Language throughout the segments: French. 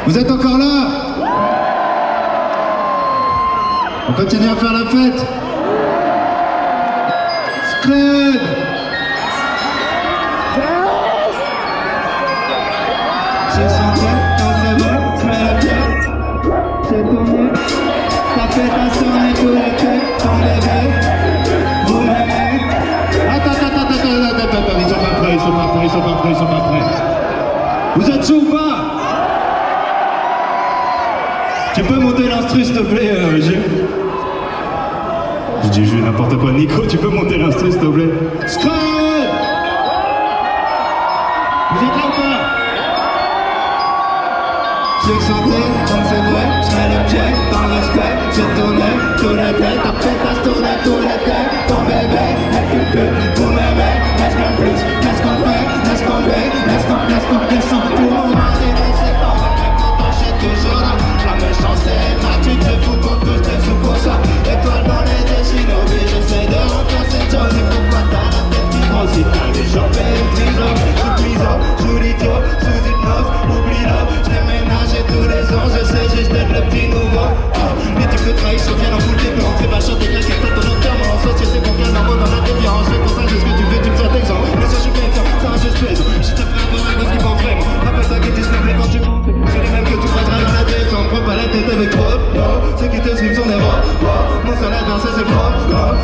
Vous êtes encore là? On continue à faire la fête. Scred. J'ai chanté dans ce vol, je mets la pierre. J'ai tourné, ta fête a sonné tout l'été, ton bébé. Vous m'aimez? Attends, ils sont pas prêts, ils sont pas prêts. Vous êtes chaud ou pas? Tu peux monter l'instru s'il te plaît, Gilles? Je dis Jules, n'importe quoi. Nico, tu peux monter l'instru s'il te plaît? Scred! Vous êtes là ou pas? J'ai chanté, comme c'est vrai, je mets le pied dans le respect. J'ai tourné tout l'été, ta fête a tourné tout l'été. Ton bébé est culpé, vous m'aimez, laisse bien plus. Qu'est-ce qu'on fait? Laisse tomber, laisse tomber tout le monde. C'est pas vrai, mais quand je suis toujours là. La méchance est gratuite, je fous pour tous, t'es fou pour ça. Étoile dans les yeux, shinobi, j'essaie de remplacer Johnny. Pourquoi t'as la tête qui grossit? J'ai chopé une prison, sous prison, joue l'idiot, sous hypnose, oublie-le. J'ai ménagé tous les ans, je sais juste d'être le petit nouveau. Les types de trahison viennent en foule des plans. C'est pas chanter que la quête ton enterrement. En société qu'on gagne un mot dans la déviance. Je pense à ce que tu fais, tu me sers d'exemple. Mais ça je suis bien faire, ça je pèse. Je te ferai avoir un gosse qui m'en vraiment. Rappelle-toi que tu se lèves quand tu montes. C'est les mêmes que tu croiseras dans la détente. Prends pas la tête avec trop. Ceux qui te suivent sont des rois. Mon seul adversaire c'est le pro.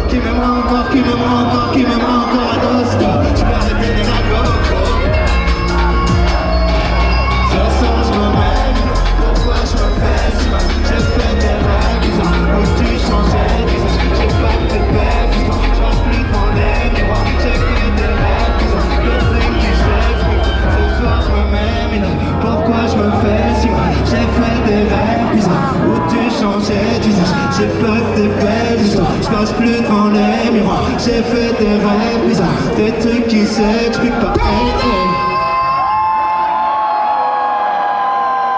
Qui m'aimera encore, qui m'aimera encore, qui m'aimera encore à dos. Je vais arrêter les radios. Ce soir je me mène. Pourquoi je me fais si mal? J'ai fait des rêves bizarres. Où tu changeais d'usage. J'ai pas de belles histoires. Je passe plus devant les miroirs. J'ai fait des rêves bizarres. Le truc qui j'explique. Ce soir je me mène. Pourquoi je me fais si mal? J'ai fait des rêves bizarres. Où tu changeais d'usage. J'ai pas de belles histoires. Je passe plus devant les miroirs. J'ai fait des rêves bizarres. Des trucs qui s'expliquent pas.